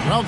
Well,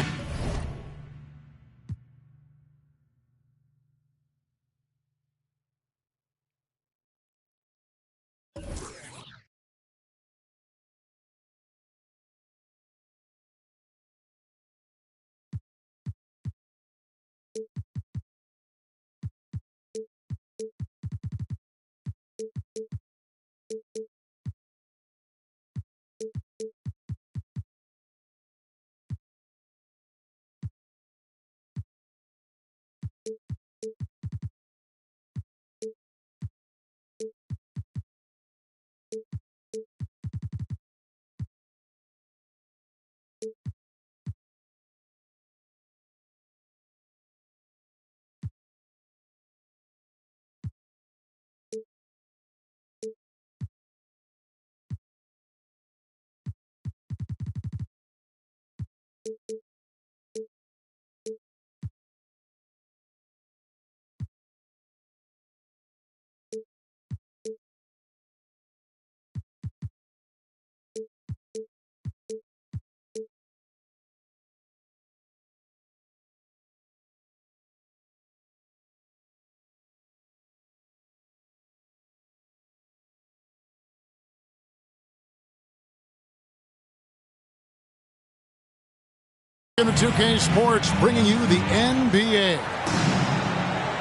in the 2K Sports, bringing you the NBA.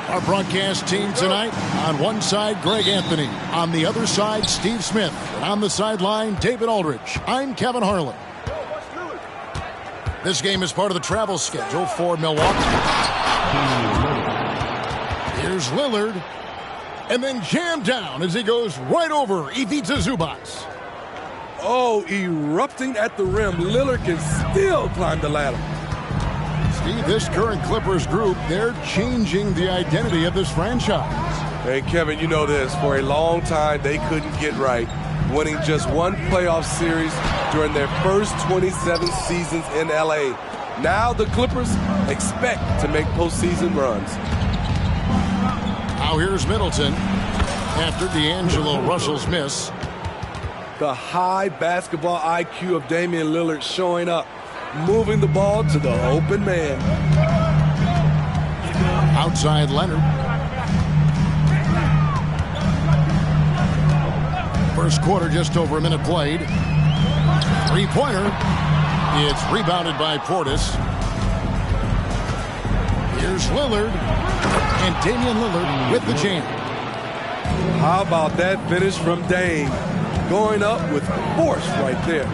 Our broadcast team tonight, on one side, Greg Anthony. On the other side, Steve Smith. And on the sideline, David Aldridge. I'm Kevin Harlan. This game is part of the travel schedule for Milwaukee. Here's Lillard. And then jammed down as he goes right over Ivica Zubac. Oh, erupting at the rim. Lillard can still climb the ladder. Steve, this current Clippers group, they're changing the identity of this franchise. Hey, Kevin, you know this. For a long time, they couldn't get right, winning just one playoff series during their first 27 seasons in L.A. Now the Clippers expect to make postseason runs. Now here's Middleton after D'Angelo Russell's miss. The high basketball IQ of Damian Lillard showing up, moving the ball to the open man. Outside Leonard. First quarter, just over a minute played. Three-pointer. It's rebounded by Portis. Here's Lillard. And Damian Lillard with the jam. How about that finish from Dame? Going up with force right there.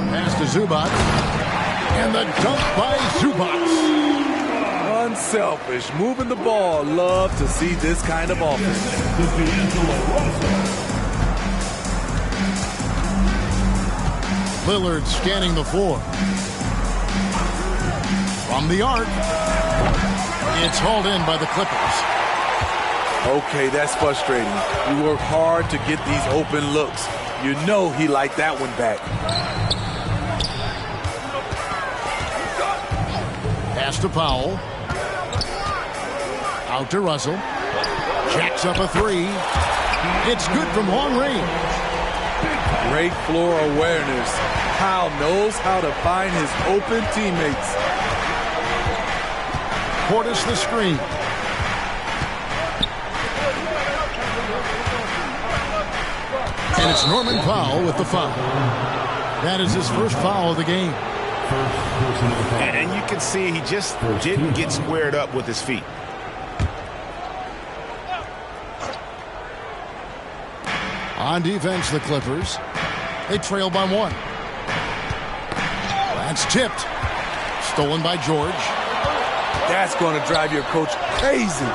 Pass to Zubac. And the dunk by Zubac. Unselfish, moving the ball. Love to see this kind of offense. Lillard scanning the floor. From the arc. It's hauled in by the Clippers. Okay, that's frustrating. You work hard to get these open looks. You know he liked that one back. Pass to Powell. Out to Russell. Jacks up a three. It's good from long range. Great floor awareness. Powell knows how to find his open teammates. Portis the screen. And it's Norman Powell with the foul. That is his first foul of the game. And you can see he just didn't get squared up with his feet. On defense, the Clippers. They trail by one. That's tipped. Stolen by George. That's going to drive your coach crazy.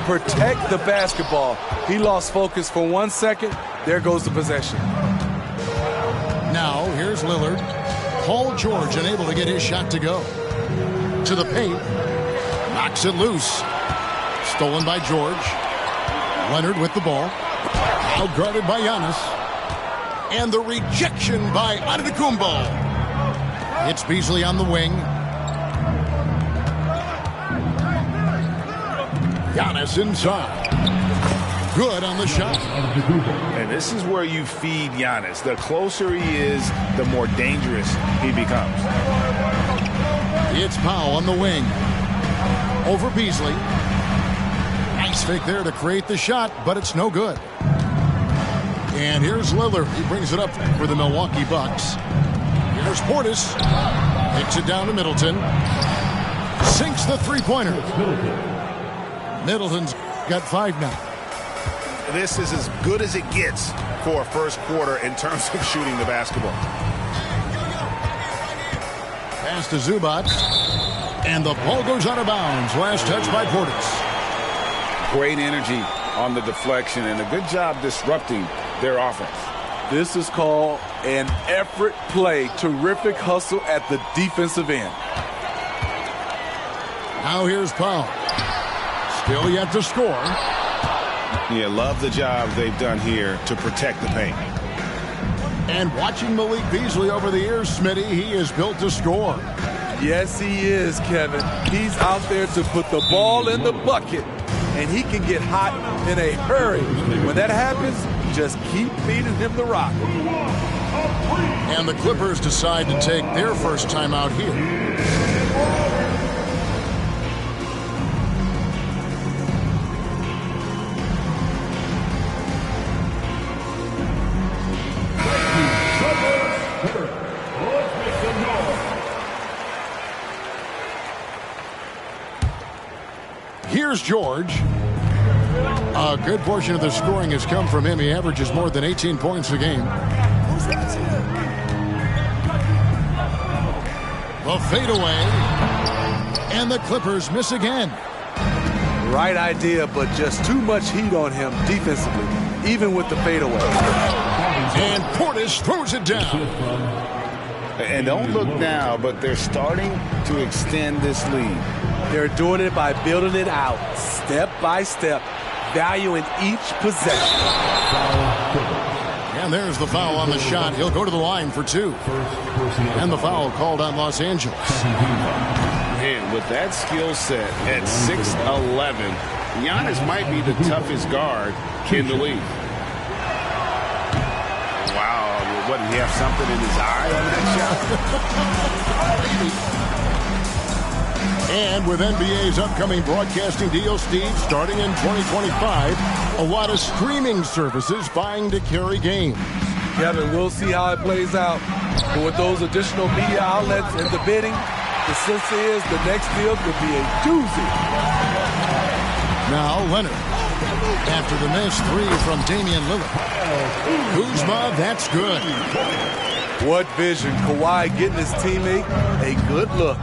Protect the basketball. He lost focus for 1 second. There goes the possession. Now here's Lillard. Paul George unable to get his shot to go. To the paint. Knocks it loose. Stolen by George. Leonard with the ball. Outguarded by Giannis. And the rejection by Antetokounmpo. It's Beasley on the wing. Giannis inside. Good on the shot. And this is where you feed Giannis. The closer he is, the more dangerous he becomes. It's Powell on the wing. Over Beasley. Nice fake there to create the shot, but it's no good. And here's Lillard. He brings it up for the Milwaukee Bucks. Here's Portis. Takes it down to Middleton. Sinks the three-pointer. Middleton's got 5 now. This is as good as it gets for a first quarter in terms of shooting the basketball. Pass to Zubac. And the ball goes out of bounds. Last touch by Portis. Great energy on the deflection and a good job disrupting their offense. This is called an effort play. Terrific hustle at the defensive end. Now here's Powell. Still yet to score. Yeah, love the job they've done here to protect the paint. And watching Malik Beasley over the years, Smitty, he is built to score. Yes, he is, Kevin. He's out there to put the ball in the bucket, and he can get hot in a hurry. When that happens, just keep feeding him the rock. And the Clippers decide to take their first time out here. Here's George. A good portion of the scoring has come from him. He averages more than 18 points a game. The fadeaway. And the Clippers miss again. Right idea, but just too much heat on him defensively, even with the fadeaway. And Portis throws it down. And don't look now, but they're starting to extend this lead. They're doing it by building it out, step by step, valuing each possession. And there's the foul on the shot. He'll go to the line for 2. And the foul called on Los Angeles. Man, with that skill set at 6'11", Giannis might be the toughest guard in the league. Wow, what, did he have something in his eye on that shot? And with NBA's upcoming broadcasting deal, Steve, starting in 2025, a lot of streaming services vying to carry games. Kevin, we'll see how it plays out. But with those additional media outlets and the bidding, the sense is the next deal could be a doozy. Now Leonard. After the missed 3 from Damian Lillard. Kuzma, that's good. What vision. Kawhi getting his teammate a good look.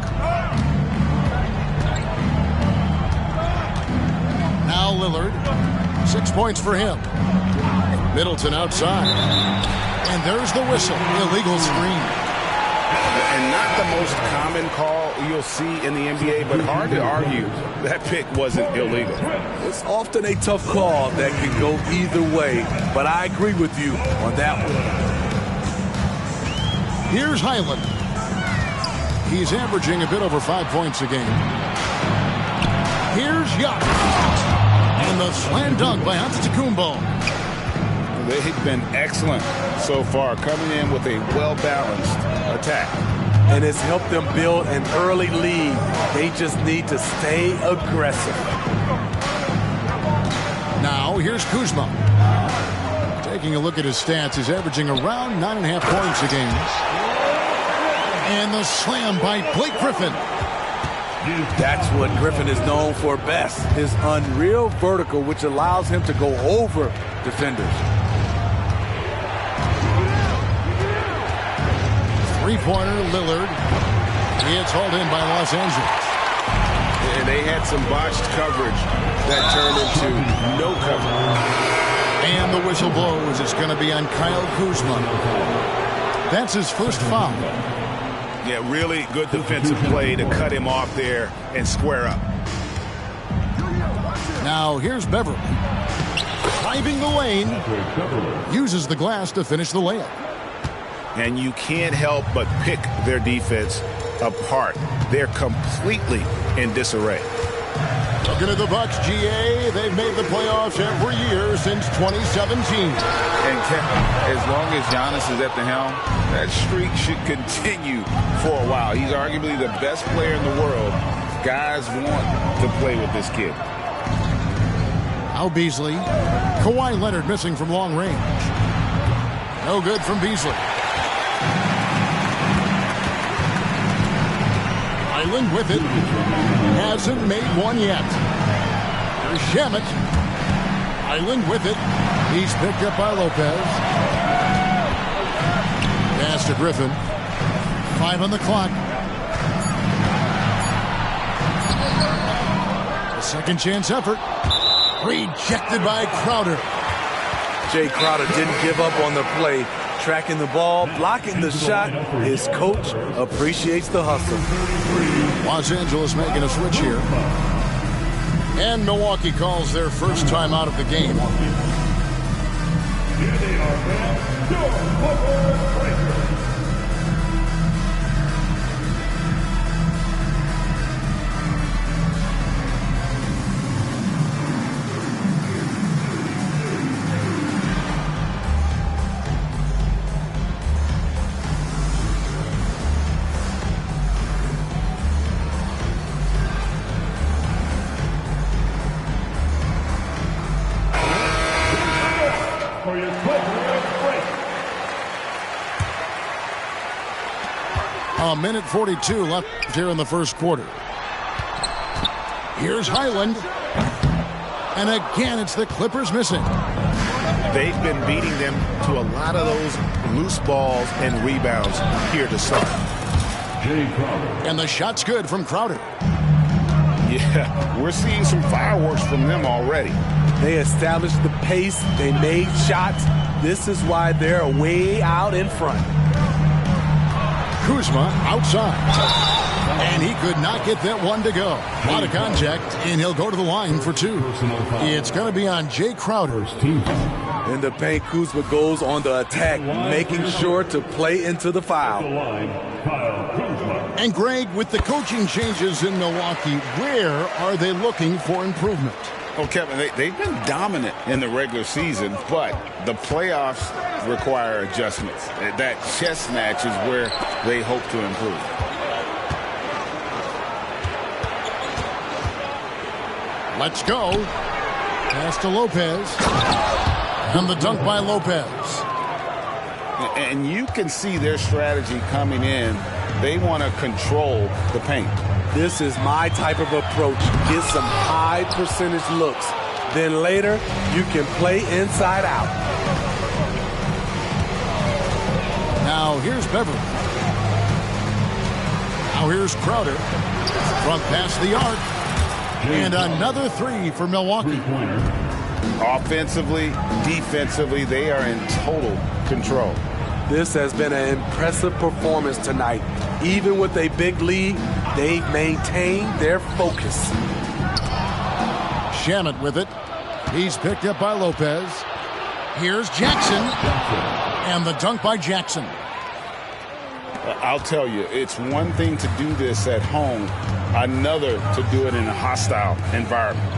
Now Lillard. 6 points for him. Middleton outside. And there's the whistle. Illegal screen. And not the most common call you'll see in the NBA, but hard to argue that pick wasn't illegal. It's often a tough call that can go either way, but I agree with you on that one. Here's Highland. He's averaging a bit over 5 points a game. Here's Giannis. And the slam dunk by Antetokounmpo. They've been excellent so far, coming in with a well-balanced attack. And it's helped them build an early lead. They just need to stay aggressive. Now, here's Kuzma. Taking a look at his stats, he's averaging around 9.5 points a game. And the slam by Blake Griffin. That's what Griffin is known for best. His unreal vertical, which allows him to go over defenders. Three-pointer, Lillard. It's hauled in by Los Angeles. And they had some botched coverage that turned into no coverage. And the whistle blows. It's going to be on Kyle Kuzma. that's his first foul. Yeah, really good defensive play to cut him off there and square up. Now here's Beverly. Driving the lane. Uses the glass to finish the layup. And you can't help but pick their defense apart. They're completely in disarray. Looking at the Bucks, GA, they've made the playoffs every year since 2017. And as long as Giannis is at the helm, that streak should continue for a while. He's arguably the best player in the world. Guys want to play with this kid. Now Beasley. Kawhi Leonard missing from long range. No good from Beasley. Island with it. Hasn't made one yet. Here's Shamet. Island with it. He's picked up by Lopez. Pass to Griffin. 5 on the clock. A second chance effort. Rejected by Crowder. Jay Crowder didn't give up on the play. Tracking the ball, blocking the shot. His coach appreciates the hustle. Los Angeles making a switch here. And Milwaukee calls their first time out of the game. Here they are, man. Your football breakers. For your break. A minute 42 left here in the first quarter. Here's Highland. And again, it's the Clippers missing. They've been beating them to a lot of those loose balls and rebounds here to start. And the shot's good from Crowder. Yeah, we're seeing some fireworks from them already. They established the pace. They made shots. This is why they're way out in front. Kuzma outside. And he could not get that one to go. A lot of contact, and he'll go to the line for 2. It's going to be on Jay Crowder. In the paint, Kuzma goes on the attack, making sure to play into the foul. And Greg, with the coaching changes in Milwaukee, where are they looking for improvement? Well, Kevin, they've been dominant in the regular season, but the playoffs require adjustments. That chess match is where they hope to improve. Let's go. Pass to Lopez. And the dunk by Lopez. And you can see their strategy coming in. They want to control the paint. This is my type of approach. Get some high percentage looks. Then later, you can play inside out. Now here's Beverly. Now here's Crowder. Front past the arc. And another 3 for Milwaukee. Offensively, defensively, they are in total control. This has been an impressive performance tonight. Even with a big lead, they've maintained their focus. Shamet with it. He's picked up by Lopez. Here's Jackson. And the dunk by Jackson. I'll tell you, it's one thing to do this at home, another to do it in a hostile environment.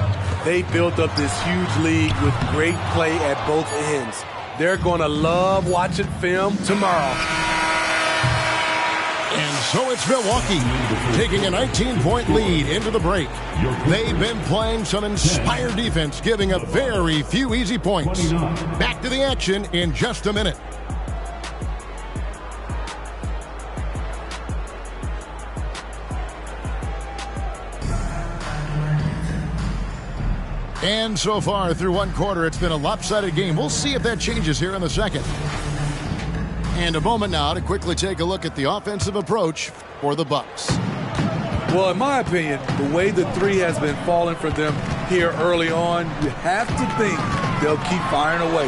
They built up this huge lead with great play at both ends. They're going to love watching film tomorrow. And so it's Milwaukee taking a 19-point lead into the break. They've been playing some inspired defense, giving up very few easy points. Back to the action in just a minute. And so far through one quarter, it's been a lopsided game. We'll see if that changes here in the second. And a moment now to quickly take a look at the offensive approach for the Bucks. Well, in my opinion, the way the 3 has been falling for them here early on, you have to think they'll keep firing away.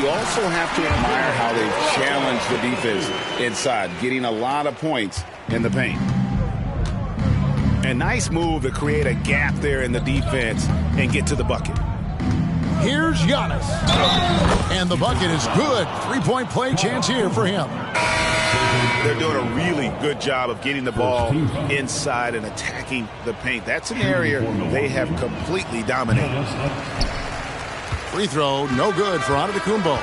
you also have to admire how they've challenged the defense inside, getting a lot of points in the paint. A nice move to create a gap there in the defense and get to the bucket. Here's Giannis. And the bucket is good. Three-point play chance here for him. They're doing a really good job of getting the ball inside and attacking the paint. That's an area they have completely dominated. Free throw, no good for Antetokounmpo.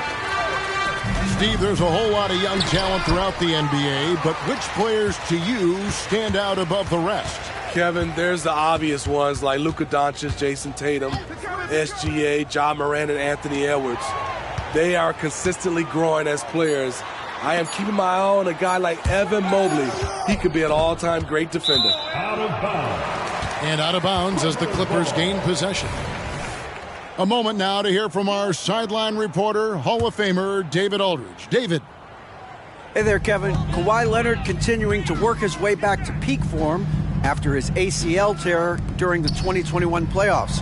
Steve, there's a whole lot of young talent throughout the NBA, but which players to you stand out above the rest? Kevin, there's the obvious ones like Luka Doncic, Jason Tatum, SGA, John Moran, and Anthony Edwards. They are consistently growing as players. I am keeping my eye on a guy like Evan Mobley. He could be an all-time great defender. Out of bounds. And out of bounds as the Clippers gain possession. A moment now to hear from our sideline reporter, Hall of Famer David Aldridge. David. Hey there, Kevin. Kawhi Leonard continuing to work his way back to peak form after his ACL tear during the 2021 playoffs.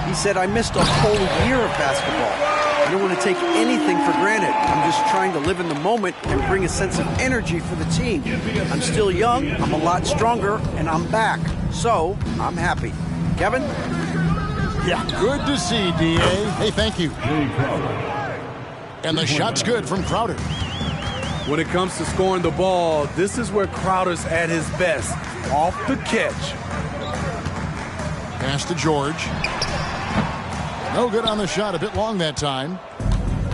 He said, I missed a whole year of basketball. I don't want to take anything for granted. I'm just trying to live in the moment and bring a sense of energy for the team. I'm still young, I'm a lot stronger, and I'm back. So, I'm happy. Kevin? Yeah, good to see, D.A. Hey, thank you. And the shot's good from Crowder. When it comes to scoring the ball, this is where Crowder's at his best. Off the catch. Pass to George. No good on the shot. A bit long that time.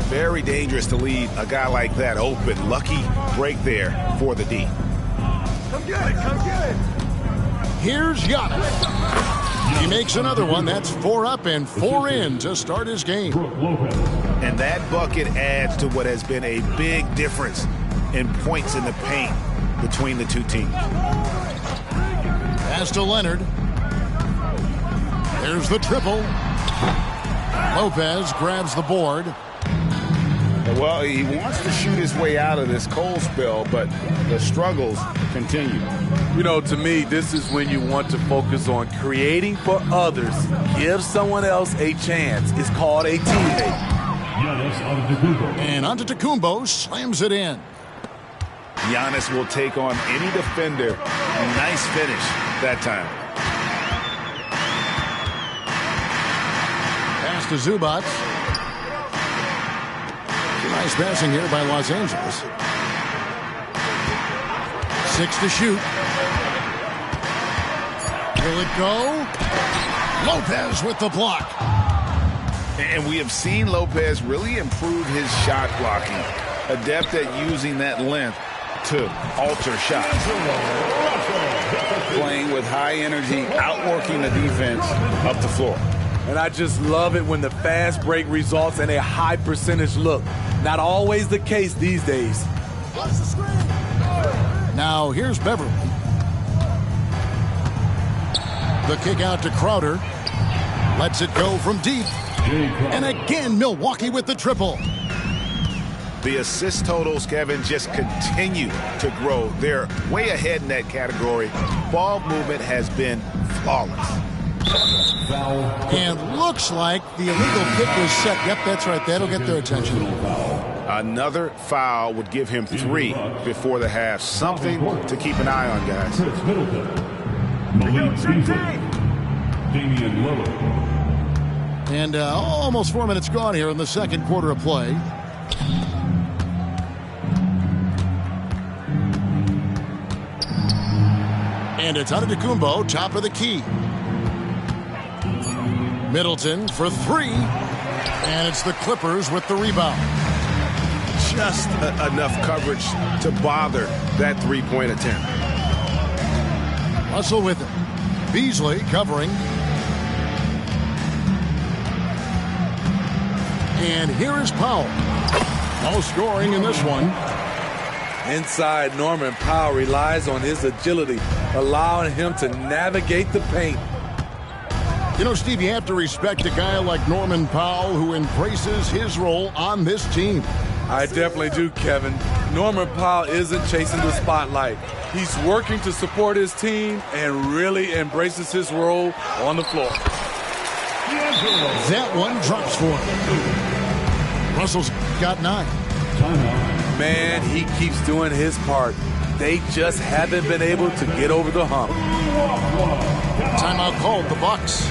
Very dangerous to leave a guy like that open. Lucky break there for the D. Come get it, come get it. Here's Giannis. He makes another one. That's 4 up and 4 in to start his game. And that bucket adds to what has been a big difference in points in the paint between the two teams. Pass to Leonard. There's the triple. Lopez grabs the board. Well, he wants to shoot his way out of this cold spell, but the struggles continue. You know, to me, this is when you want to focus on creating for others. Give someone else a chance. It's called a teammate. And Antetokounmpo slams it in. Giannis will take on any defender. Nice finish that time. Pass to Zubac. Nice passing here by Los Angeles. 6 to shoot. Will it go? Lopez with the block. And we have seen Lopez really improve his shot blocking. Adept at using that length to alter shots. Playing with high energy, outworking the defense up the floor. And I just love it when the fast break results in a high percentage look. Not always the case these days. Now here's Beverly. The kick out to Crowder. Lets it go from deep. And again, Milwaukee with the triple. The assist totals, Kevin, just continue to grow. They're way ahead in that category. Ball movement has been flawless. And looks like the illegal kick was set. Yep, that's right. That'll get their attention. Another foul would give him 3 before the half. Something to keep an eye on, guys. Damian Lillard. And almost 4 minutes gone here in the second quarter of play. And it's Antetokounmpo, top of the key. Middleton for 3. And it's the Clippers with the rebound. Just enough coverage to bother that three-point attempt. Russell with it. Beasley covering. And here is Powell. No scoring in this one. Inside, Norman Powell relies on his agility, allowing him to navigate the paint. You know, Steve, you have to respect a guy like Norman Powell who embraces his role on this team. I definitely do, Kevin. Norman Powell isn't chasing the spotlight. He's working to support his team and really embraces his role on the floor. That one drops for him. Russell's got 9. Man, he keeps doing his part. They just haven't been able to get over the hump. Timeout called, the Bucks.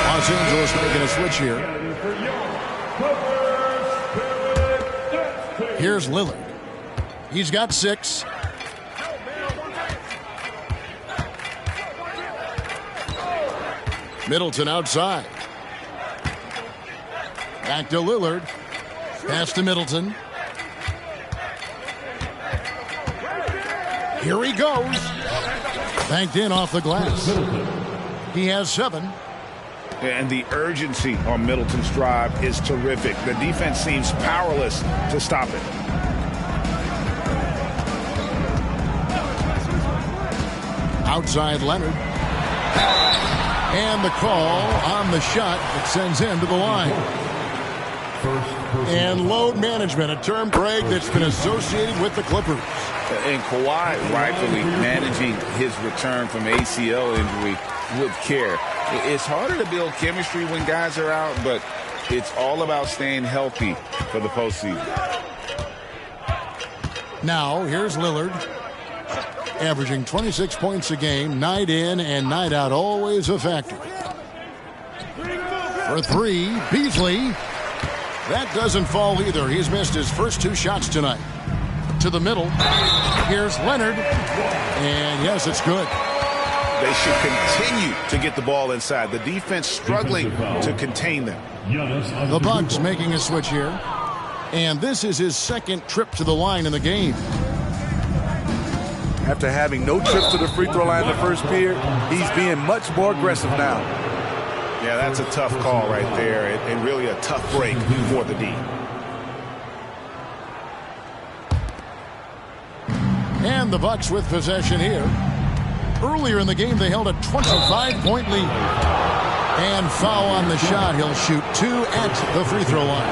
Los Angeles making a switch here. Here's Lillard. He's got 6. Middleton outside. Back to Lillard. Pass to Middleton. Here he goes. Banked in off the glass. He has 7. And the urgency on Middleton's drive is terrific. The defense seems powerless to stop it. Outside Leonard. And the call on the shot that sends him to the line. And load management, a term, Greg, that's been associated with the Clippers. And Kawhi rightfully managing his return from ACL injury with care. It's harder to build chemistry when guys are out, but it's all about staying healthy for the postseason. Now, here's Lillard. Averaging 26 points a game, night in and night out, always a factor. For 3, Beasley. That doesn't fall either. He's missed his first 2 shots tonight. To the middle. Here's Leonard. And yes, it's good. They should continue to get the ball inside. The defense struggling to contain them. The Bucks making a switch here. And this is his second trip to the line in the game. After having no trips to the free throw line in the first period, he's being much more aggressive now. Yeah, that's a tough call right there, and really a tough break for the D. And the Bucks with possession here. Earlier in the game, they held a 25-point lead. And foul on the shot. He'll shoot 2 at the free throw line.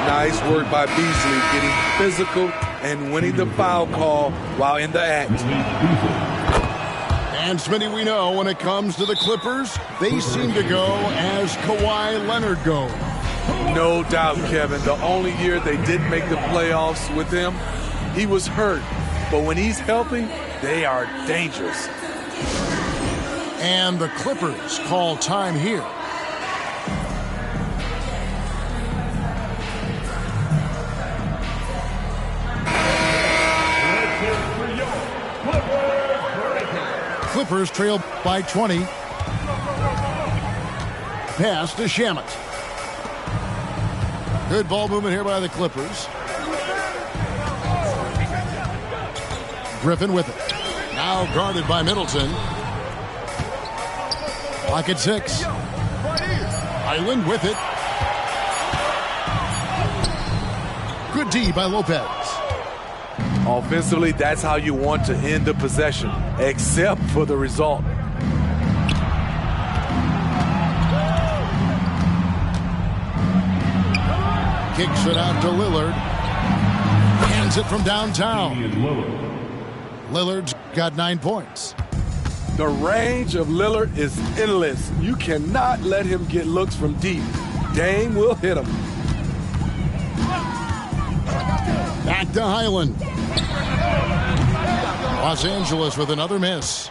Nice work by Beasley, getting physical and winning the foul call while in the act. And Smitty, we know when it comes to the Clippers, they seem to go as Kawhi Leonard goes. No doubt, Kevin. The only year they didn't make the playoffs with him, he was hurt. But when he's healthy, they are dangerous. And the Clippers call time here. Clippers trail by 20. Pass to Shamet. Good ball movement here by the Clippers. Griffin with it. Now guarded by Middleton. Clock at 6. Island with it. Good D by Lopez. Offensively, that's how you want to end the possession, except for the result. Kicks it out to Lillard. Hands it from downtown. Lillard's got 9 points. The range of Lillard is endless. You cannot let him get looks from deep. Dame will hit him. Back to Highland. Los Angeles with another miss.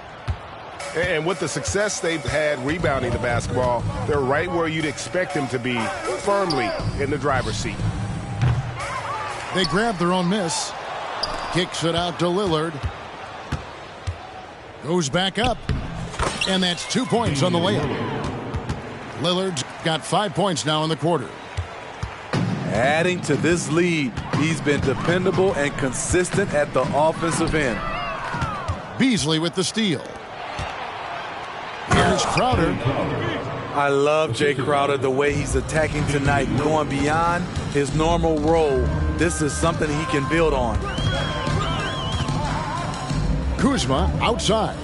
And with the success they've had rebounding the basketball, they're right where you'd expect them to be, firmly in the driver's seat. They grab their own miss. Kicks it out to Lillard. Goes back up. And that's 2 points on the layup. Lillard's got 5 points now in the quarter. Adding to this lead, he's been dependable and consistent at the offensive end. Beasley with the steal. Here's Crowder. I love Jay Crowder, the way he's attacking tonight, going beyond his normal role. This is something he can build on. Kuzma outside.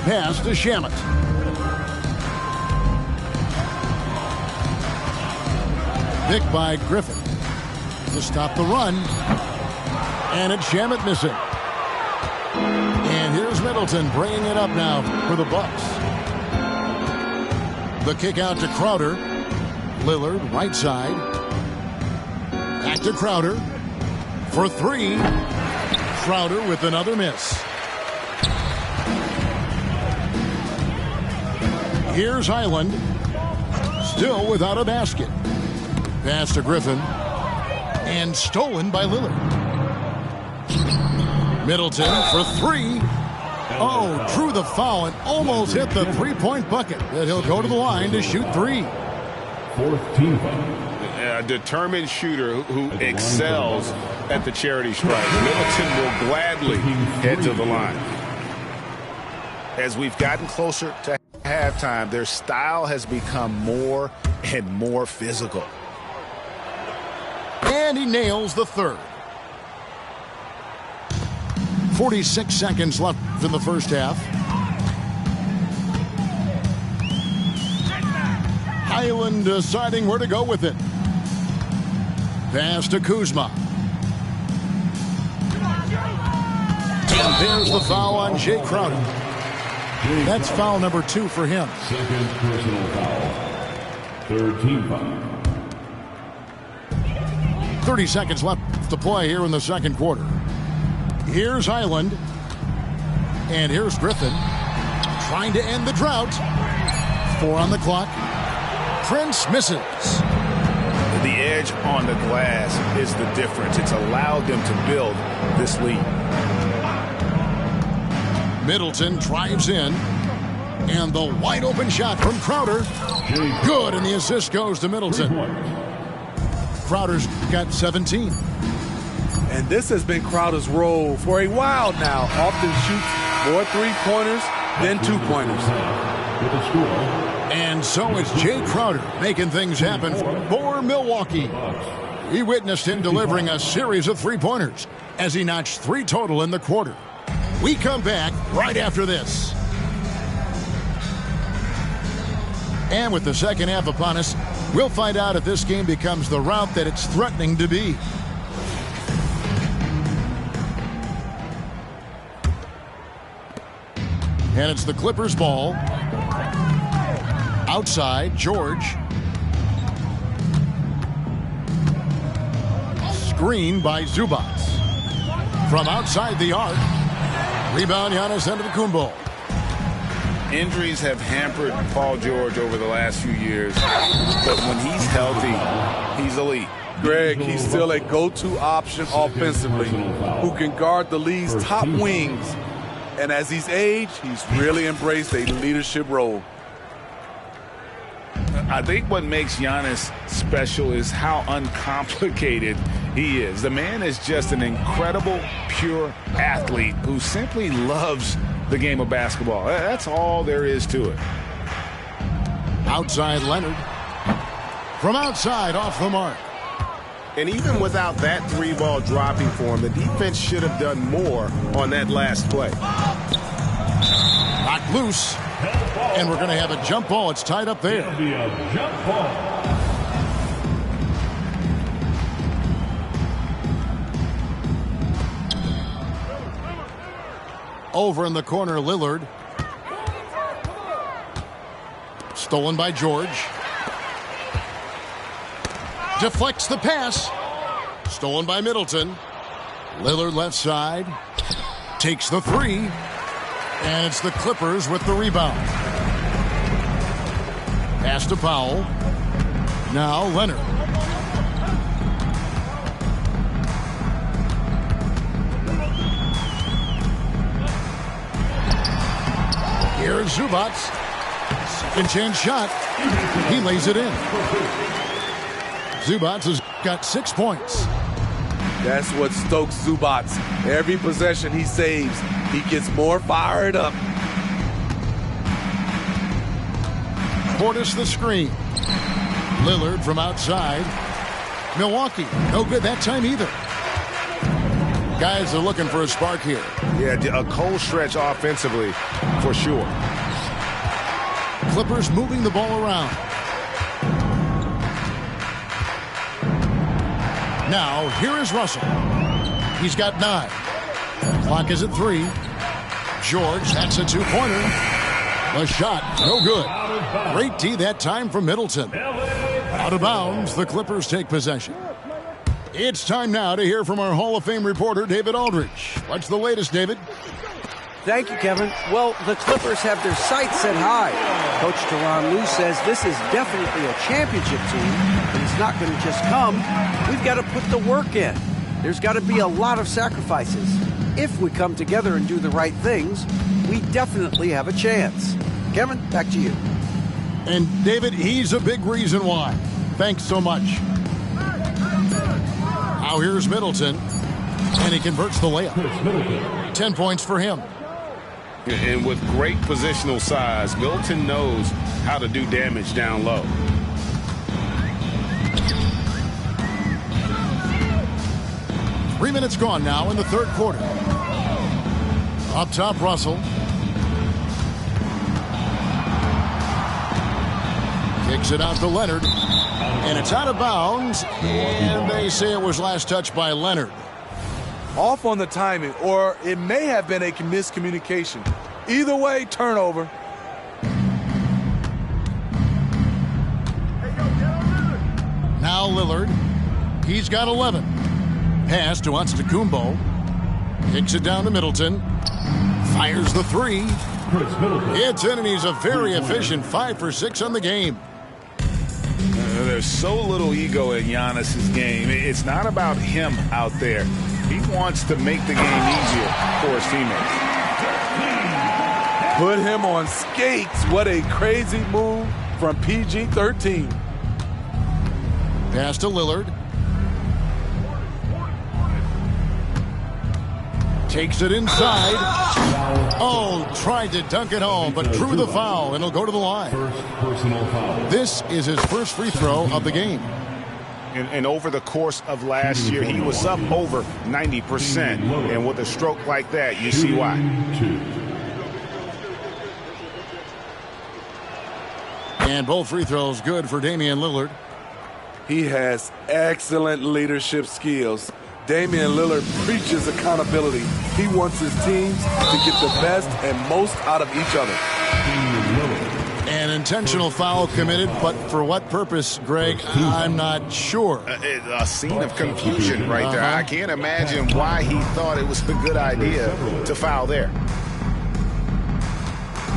Pass to Shamet. Picked by Griffin to stop the run. And it's Shamet missing. And here's Middleton bringing it up now for the Bucks. The kick out to Crowder. Lillard, right side. Back to Crowder. For three. Crowder with another miss. Here's Highland. Still without a basket. Pass to Griffin. And stolen by Lillard. Middleton for three. Oh, drew the foul and almost hit the three-point bucket. But he'll go to the line to shoot three. Fourth team foul. A determined shooter who excels at the charity stripe. Middleton will gladly head to the line. As we've gotten closer to halftime, their style has become more and more physical. And he nails the third. 46 seconds left in the first half. Highland deciding where to go with it. Pass to Kuzma. And there's the foul on Jay Crowder. That's foul number 2 for him. Second personal foul. Third team foul. 30 seconds left to play here in the second quarter. Here's Highland. And here's Griffin. Trying to end the drought. 4 on the clock. Prince misses. The edge on the glass is the difference. It's allowed them to build this lead. Middleton drives in. And the wide open shot from Crowder. Good, and the assist goes to Middleton. Crowder's got 17. And this has been Crowder's role for a while now. Often shoots more three-pointers than two-pointers. And so it's Jay Crowder making things happen for Milwaukee. We witnessed him delivering a series of three-pointers as he notched 3 total in the quarter. We come back right after this. And with the second half upon us, we'll find out if this game becomes the rout that it's threatening to be. And it's the Clippers ball. Outside, George. Screen by Zubac. From outside the arc. Rebound, Giannis Antetokounmpo. Injuries have hampered Paul George over the last few years, but when he's healthy, he's elite. Greg, he's still a go-to option offensively who can guard the league's top wings. And as he's aged, he's really embraced a leadership role. I think what makes Giannis special is how uncomplicated he is. The man is just an incredible, pure athlete who simply loves the game of basketball. That's all there is to it. Outside Leonard. From outside, off the mark. And even without that 3-ball dropping for him, the defense should have done more on that last play. Knocked loose. And we're going to have a jump ball. It's tied up there. It'll be a jump ball. Over in the corner, Lillard. Stolen by George. Deflects the pass. Stolen by Middleton. Lillard left side. Takes the 3. And it's the Clippers with the rebound. Pass to Powell. Now Leonard. Here's Zubac. Second chance shot. He lays it in. Zubac has got 6 points. That's what stokes Zubac. Every possession he saves, he gets more fired up. Portis the screen. Lillard from outside. Milwaukee, no good that time either. Guys are looking for a spark here. Yeah, a cold stretch offensively, for sure. Clippers moving the ball around. Now, here is Russell. He's got 9. Clock is at 3. George, that's a two-pointer. The shot, no good. Great tee that time from Middleton. Out of bounds, the Clippers take possession. It's time now to hear from our Hall of Fame reporter, David Aldridge. What's the latest, David? Thank you, Kevin. Well, the Clippers have their sights set high. Coach Tyronn Lue says this is definitely a championship team, but it's not going to just come. We've got to put the work in. There's got to be a lot of sacrifices. If we come together and do the right things, we definitely have a chance. Kevin, back to you. And David, he's a big reason why. Thanks so much. Now here's Middleton, and he converts the layup. 10 points for him. And with great positional size, Middleton knows how to do damage down low. Three minutes gone now in the third quarter. Up top, Russell. Kicks it out to Leonard. And it's out of bounds. And they say it was last touched by Leonard. Off on the timing, or it may have been a miscommunication. Either way, turnover. Now Lillard. He's got 11. Pass to Antetokounmpo. Kicks it down to Middleton. Fires the three. It's in, and he's a very efficient 5 for 6 on the game. There's so little ego in Giannis's game. It's not about him out there. He wants to make the game easier for his teammates. Put him on skates. What a crazy move from PG-13. Pass to Lillard. Takes it inside. Oh, tried to dunk it home, but drew the foul, and he'll go to the line. First personal foul. This is his first free throw of the game. And over the course of last year, he was up over 90%. And with a stroke like that, you see why. And both free throws good for Damian Lillard. He has excellent leadership skills. Damian Lillard preaches accountability. He wants his teams to get the best and most out of each other. An intentional foul committed, but for what purpose, Greg? I'm not sure. A scene of confusion right there. I can't imagine why he thought it was a good idea to foul there.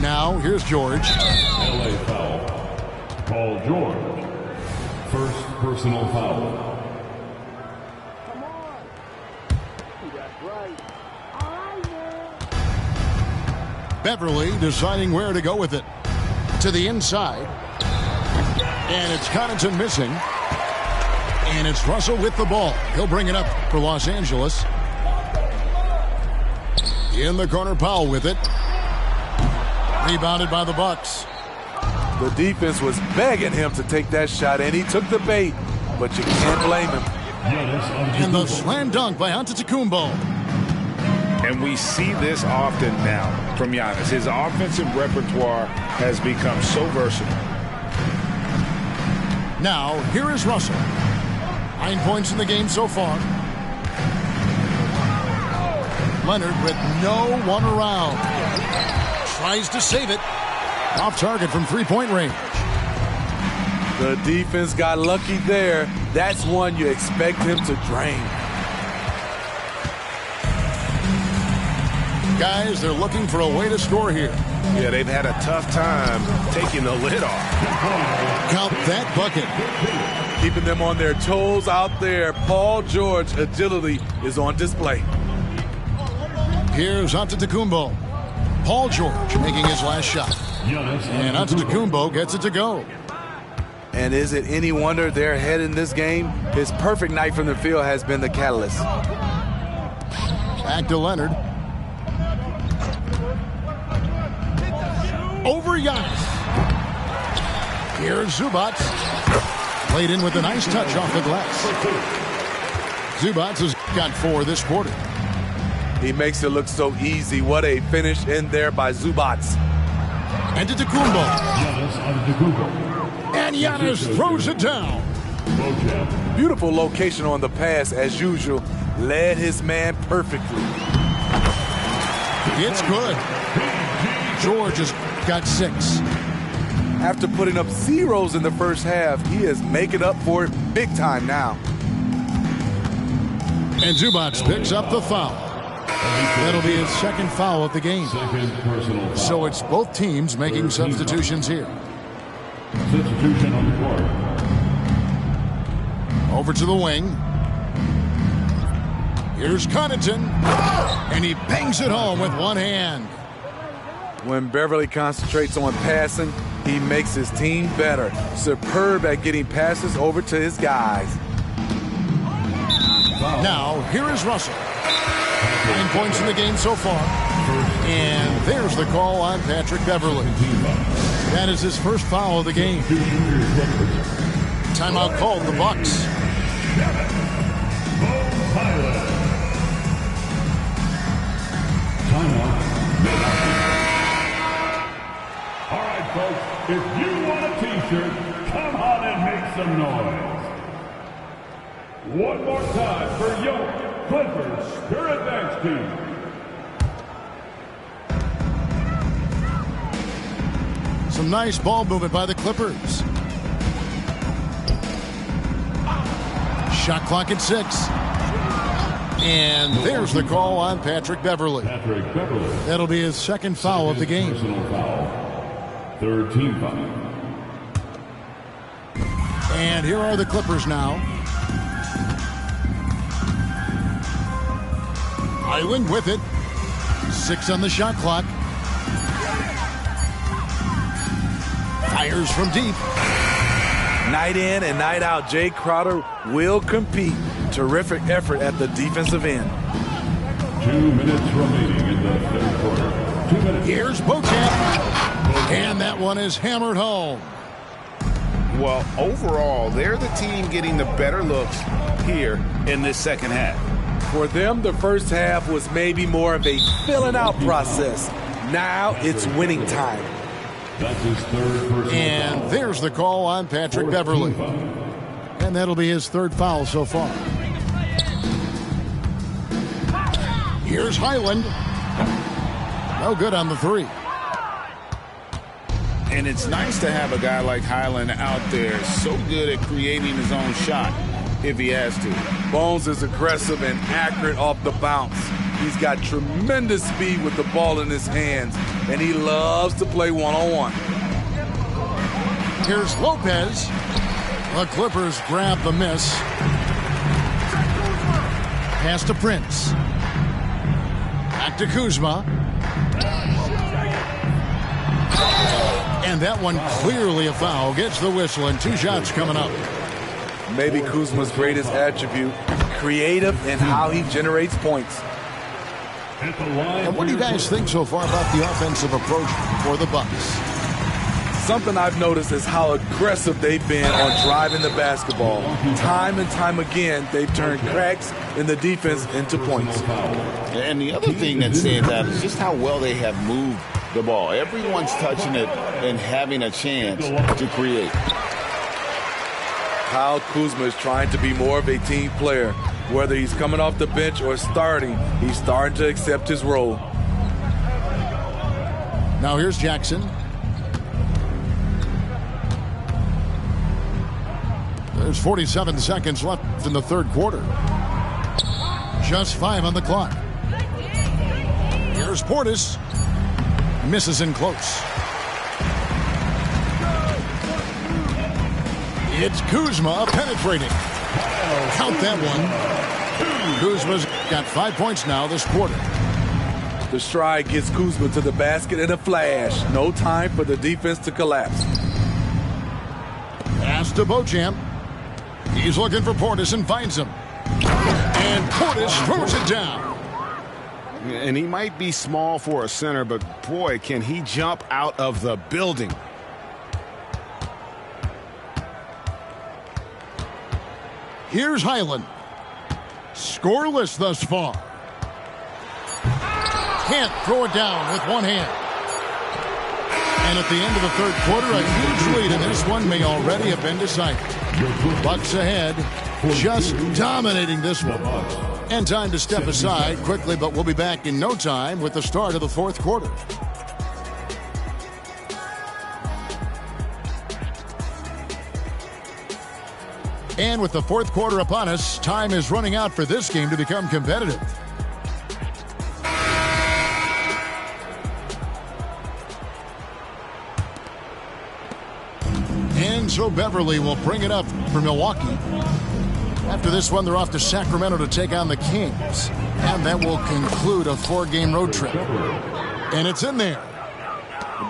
Now, here's George. LA foul. Paul George. First personal foul. Beverly deciding where to go with it. To the inside. And it's Connaughton missing. And it's Russell with the ball. He'll bring it up for Los Angeles. In the corner, Powell with it. Rebounded by the Bucks. The defense was begging him to take that shot, and he took the bait, but you can't blame him. And the slam dunk by Antetokounmpo. And we see this often now from Giannis. His offensive repertoire has become so versatile. Now, here is Russell. 9 points in the game so far. Leonard with no one around. Tries to save it. Off target from three-point range. The defense got lucky there. That's one you expect him to drain. Guys, they're looking for a way to score here. Yeah, they've had a tough time taking the lid off. Count that bucket. Keeping them on their toes out there. Paul George agility is on display. Here's Antetokounmpo. Paul George making his last shot. And Antetokounmpo gets it to go. And is it any wonder they're ahead in this game? His perfect night from the field has been the catalyst. Back to Leonard. Over Giannis. Here's Zubac. Played in with a nice touch off the glass. Zubac has got 4 this quarter. He makes it look so easy. What a finish in there by Zubac. And Antetokounmpo. And Giannis throws it down. Beautiful location on the pass as usual. led his man perfectly. It's good. George has got 6. After putting up zeros in the first half, he is making up for it big time now. And Zubats picks up the foul. That'll be his second foul of the game. So it's both teams making substitutions here. Substitution on the court. Over to the wing. Here's Connaughton. And he bangs it home with one hand. When Beverly concentrates on passing, he makes his team better. Superb at getting passes over to his guys. Now, here is Russell. 9 points in the game so far. And there's the call on Patrick Beverly. That is his first foul of the game. Timeout called the Bucks. All right, folks, if you want a t-shirt, come on and make some noise. One more time for your Clippers Spirit Dance Team. Some nice ball movement by the Clippers. Shot clock at 6. And there's the call on Patrick Beverly. That'll be his second foul of the game. Personal foul. Third team foul. And here are the Clippers now. Island with it. 6 on the shot clock. Fires from deep. Night in and night out, Jay Crowder will compete. Terrific effort at the defensive end. 2 minutes remaining in the third quarter. 2 minutes. Here's Bochamp. And that one is hammered home. Well, overall, they're the team getting the better looks here in this second half. For them, the first half was maybe more of a filling out process. Now it's winning time. That's his third personal And foul. there's the call on Patrick Beverly. And that'll be his third foul so far. Here's Highland. No good on the 3. And it's nice to have a guy like Highland out there so good at creating his own shot if he has to. Bones is aggressive and accurate off the bounce. He's got tremendous speed with the ball in his hands, and he loves to play one-on-one. Here's Lopez. The Clippers grab the miss. Pass to Prince. Back to Kuzma. And that one clearly a foul. Gets the whistle, and 2 shots coming up. Maybe Kuzma's greatest attribute, creative in how he generates points. And what do you guys think so far about the offensive approach for the Bucks? Something I've noticed is how aggressive they've been on driving the basketball. Time and time again, they've turned cracks in the defense into points. And the other thing that stands out is just how well they have moved the ball. Everyone's touching it and having a chance to create. Kyle Kuzma is trying to be more of a team player. Whether he's coming off the bench or starting, he's starting to accept his role. Now here's Jackson. There's 47 seconds left in the third quarter. Just 5 on the clock. Here's Portis. Misses in close. It's Kuzma penetrating. Count that one. Kuzma's got 5 points now this quarter. The stride gets Kuzma to the basket in a flash. No time for the defense to collapse. Pass to Bochamp. He's looking for Portis and finds him. And Portis throws it down. And he might be small for a center, but boy, can he jump out of the building. Here's Highland. Scoreless thus far. Can't throw it down with one hand. And at the end of the third quarter, a huge lead, and this one may already have been decided. Bucks ahead, just dominating this one. And time to step aside quickly, but we'll be back in no time with the start of the fourth quarter. And with the fourth quarter upon us, time is running out for this game to become competitive. And so Beverly will bring it up for Milwaukee. After this one, they're off to Sacramento to take on the Kings. And that will conclude a 4-game road trip. And it's in there.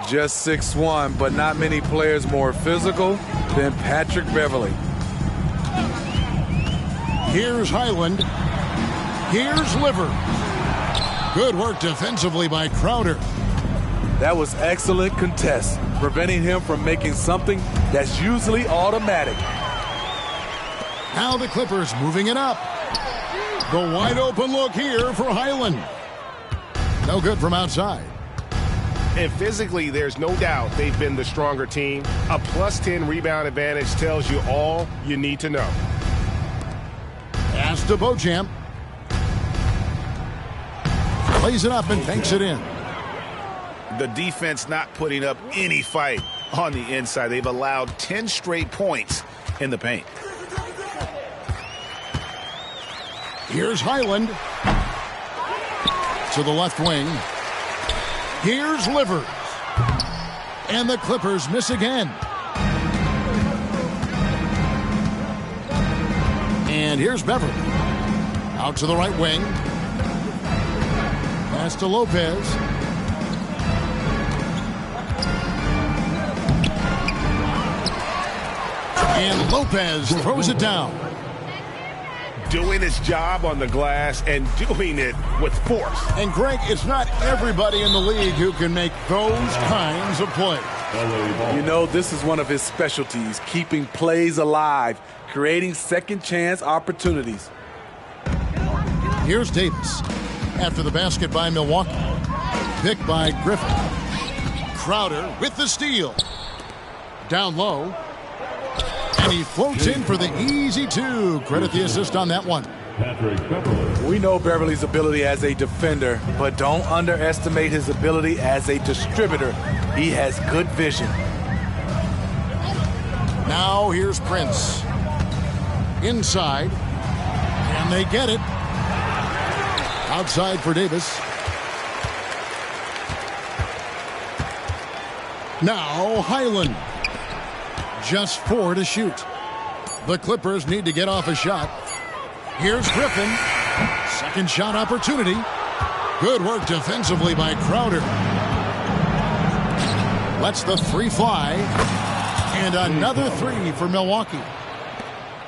Just 6'1", but not many players more physical than Patrick Beverly. Here's Highland. Here's Liver. Good work defensively by Crowder. That was excellent contest, preventing him from making something that's usually automatic. Now the Clippers moving it up. The wide open look here for Highland. No good from outside. And physically, there's no doubt they've been the stronger team. A +10 rebound advantage tells you all you need to know. Pass to Beauchamp. Plays it up and banks it in. The defense not putting up any fight on the inside. They've allowed 10 straight points in the paint. Here's Highland. To the left wing. Here's Livers. And the Clippers miss again. And here's Beverly. Out to the right wing. Pass to Lopez. And Lopez throws it down. Doing his job on the glass and doing it with force. And Greg, it's not everybody in the league who can make those kinds of plays. You know, this is one of his specialties, keeping plays alive, creating second chance opportunities. Here's Davis. After the basket by Milwaukee. Picked by Griffin. Crowder with the steal. Down low. And he floats in for the easy two. Credit the assist on that one. We know Beverly's ability as a defender, but don't underestimate his ability as a distributor. He has good vision. Now here's Prince. Inside. And they get it. Outside for Davis. Now Highland. Just 4 to shoot. The Clippers need to get off a shot. Here's Griffin. Second shot opportunity. Good work defensively by Crowder. Lets the three fly. And another three for Milwaukee.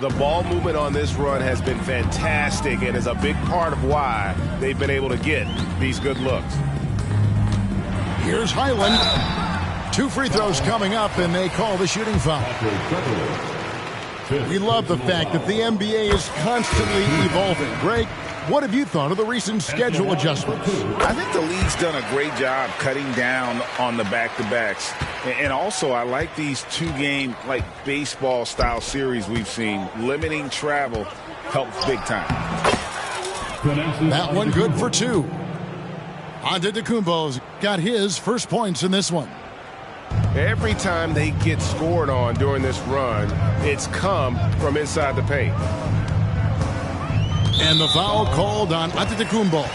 The ball movement on this run has been fantastic and is a big part of why they've been able to get these good looks. Here's Highland. 2 free throws coming up, and they call the shooting foul. We love the fact that the NBA is constantly evolving. Greg, what have you thought of the recent schedule adjustments? I think the league's done a great job cutting down on the back-to-backs. And also, I like these 2-game, like, baseball-style series we've seen. Limiting travel helps big time. That one good for 2. Antetokounmpo's got his first points in this one. Every time they get scored on during this run, it's come from inside the paint. And the foul called on Antetokounmpo.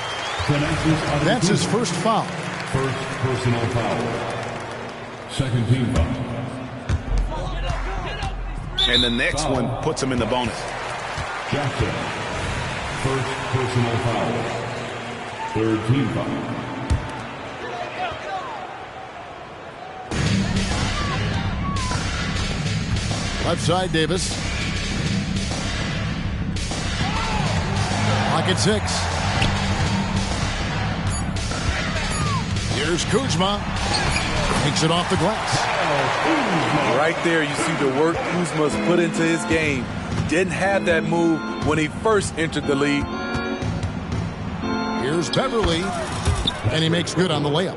That's his first foul. First personal foul. Second team foul. And the next one puts him in the bonus. Jackson. First personal foul. Third team foul. Left side, Davis. Pocket 6. Here's Kuzma. Takes it off the glass. Right there, you see the work Kuzma's put into his game. Didn't have that move when he first entered the league. Here's Beverly. And he makes good on the layup.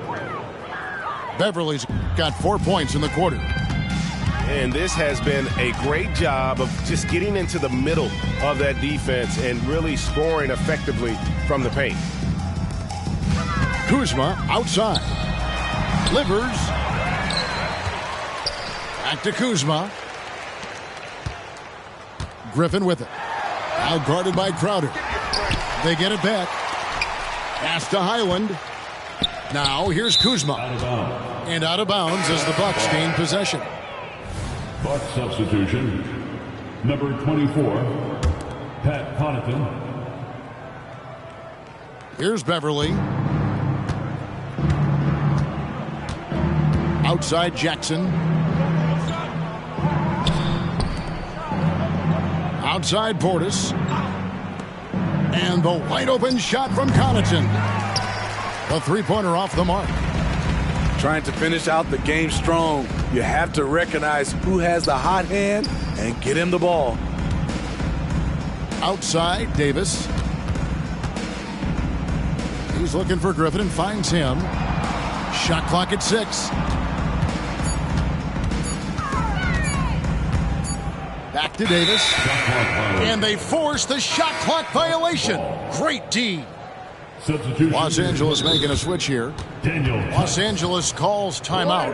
Beverly's got 4 points in the quarter. And this has been a great job of just getting into the middle of that defense and really scoring effectively from the paint. Kuzma outside. Livers. Back to Kuzma. Griffin with it. Now guarded by Crowder. They get it back. Pass to Highland. Now here's Kuzma. And out of bounds as the Bucks gain possession. Buck substitution. Number 24, Pat Connaughton. Here's Beverly. Outside Jackson. Outside Portis. And the wide open shot from Connaughton. A three-pointer off the mark. Trying to finish out the game strong. You have to recognize who has the hot hand and get him the ball. Outside Davis. He's looking for Griffin and finds him. Shot clock at 6. Back to Davis. And they force the shot clock violation. Great D. Los Angeles making a switch here. Los Angeles calls timeout.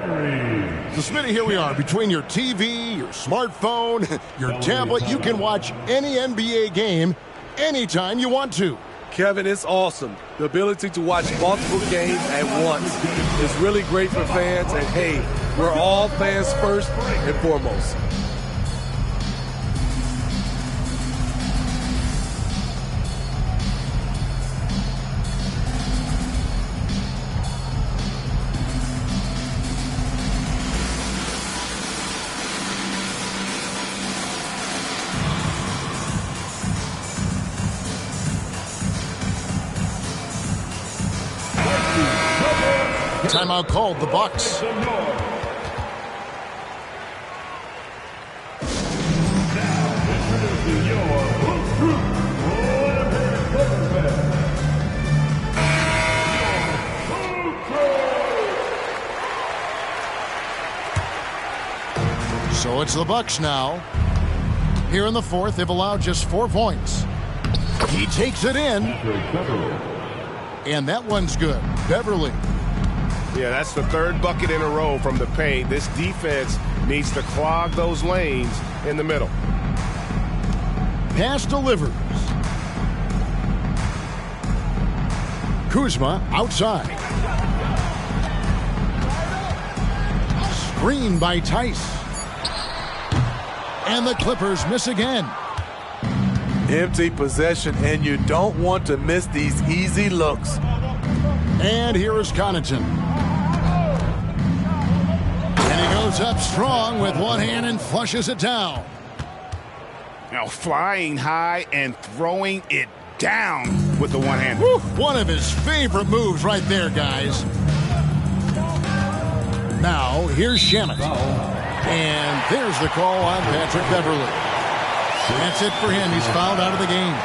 So, Smitty, here we are. Between your TV, your smartphone, your tablet, you can watch any NBA game anytime you want to. Kevin, it's awesome. The ability to watch multiple games at once is really great for fans. And, hey, we're all fans first and foremost. Timeout called the Bucks. So it's the Bucks now. Here in the fourth, they've allowed just 4 points. He takes it in. And that one's good. Beverly. Yeah, that's the third bucket in a row from the paint. This defense needs to clog those lanes in the middle. Pass delivers. Kuzma outside. Screen by Tice. And the Clippers miss again. Empty possession, and you don't want to miss these easy looks. And here is Connaughton. And he goes up strong with one hand and flushes it down. Now flying high and throwing it down with the one hand. One of his favorite moves right there, guys. Now, here's Shamet. And there's the call on Patrick Beverly. That's it for him. He's fouled out of the game.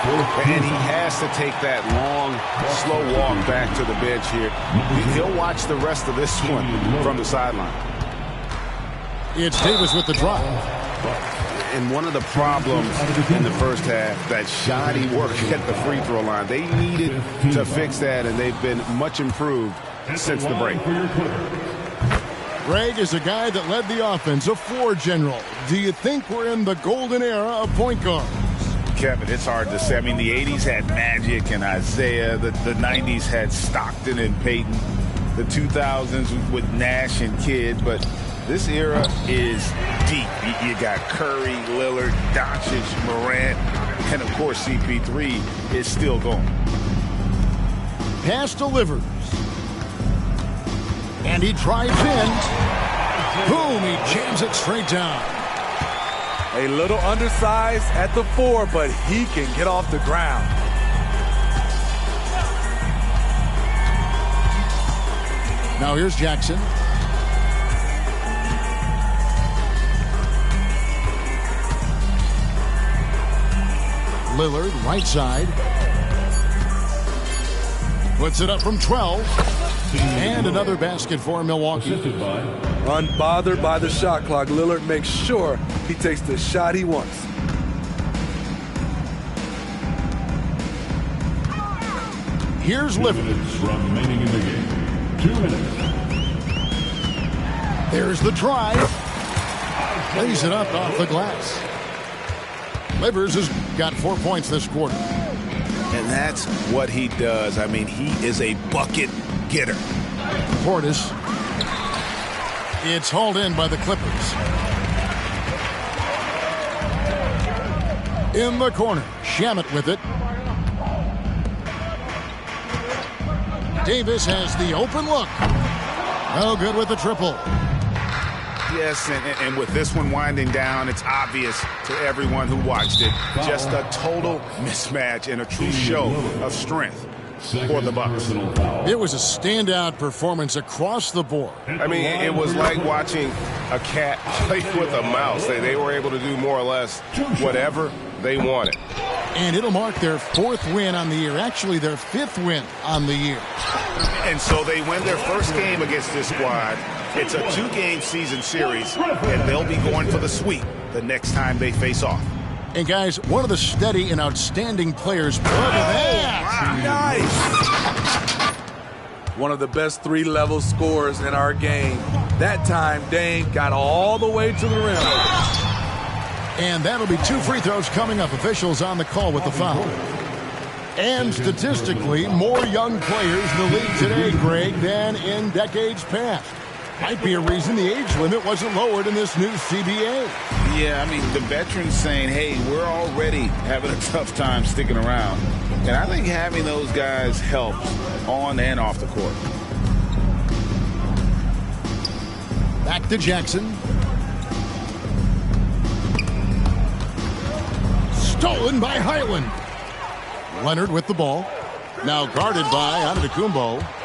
And he has to take that long, slow walk back to the bench here. He'll watch the rest of this one from the sideline. It's Davis with the drop. And one of the problems in the first half, that shoddy work at the free throw line. They needed to fix that, and they've been much improved since the break. Greg is a guy that led the offense, a floor general. Do you think we're in the golden era of point guards? Kevin, it's hard to say. I mean, the 80s had Magic and Isaiah. The 90s had Stockton and Peyton. The 2000s with Nash and Kidd. But this era is deep. You got Curry, Lillard, Doncic, Morant, and, of course, CP3 is still going. Pass delivers. And he drives in. Boom, he jams it straight down. A little undersized at the 4, but he can get off the ground. Now here's Jackson. Lillard, right side. Puts it up from 12. And another basket for Milwaukee. Unbothered by the shot clock, Lillard makes sure he takes the shot he wants. Here's 2 Livers. minutes remaining in the game. 2 minutes. There's the try. Lays it up off the glass. Livers has got 4 points this quarter. And that's what he does. I mean, he is a bucket getter. Portis. It's hauled in by the Clippers. In the corner. Shamet with it. Davis has the open look. No good with the triple. Yes, and with this one winding down, it's obvious to everyone who watched it. Just a total mismatch and a true show of strength for the Bucks. It was a standout performance across the board. I mean, it was like watching a cat play with a mouse. They were able to do more or less whatever they wanted. And it'll mark their 4th win on the year. Actually, their 5th win on the year. And so they win their first game against this squad. It's a 2-game season series, and they'll be going for the sweep the next time they face off. And guys, one of the steady and outstanding players. Nice! One of the best 3-level scorers in our game. That time, Dame got all the way to the rim. And that'll be 2 free throws coming up. Officials on the call with the foul. And statistically, more young players in the league today, Greg, than in decades past. Might be a reason the age limit wasn't lowered in this new CBA. Yeah, I mean, the veterans saying, hey, we're already having a tough time sticking around. And I think having those guys helps on and off the court. Back to Jackson. Stolen by Highland. Leonard with the ball. Now guarded by Antetokounmpo.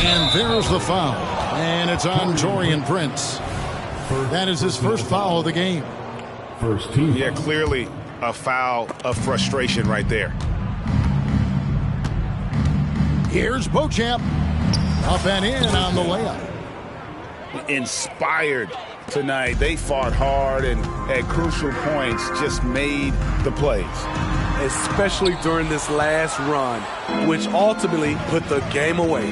And there's the foul. And it's on Taurean Prince. That is his first foul of the game. First team. Yeah, clearly a foul of frustration right there. Here's Beauchamp. Up and in on the layup. Inspired tonight. They fought hard and at crucial points just made the plays. Especially during this last run, which ultimately put the game away.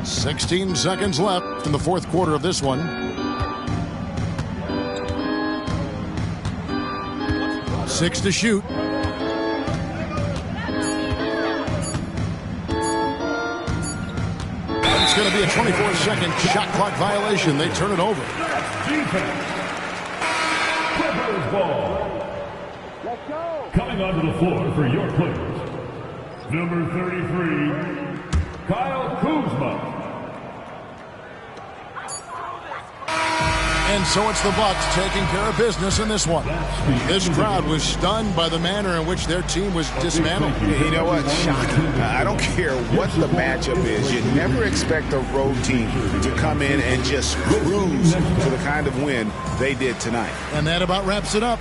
"16 seconds left in the 4th quarter of this one. 6 to shoot. It's going to be a 24-second shot clock violation. They turn it over. Defense. Clippers ball. Coming onto the floor for your Clippers. Number 33, Kyle Kuzma. And so it's the Bucks taking care of business in this one. This crowd was stunned by the manner in which their team was dismantled. You know what? Shocking. I don't care what the matchup is. You never expect a road team to come in and just cruise to the kind of win they did tonight. And that about wraps it up.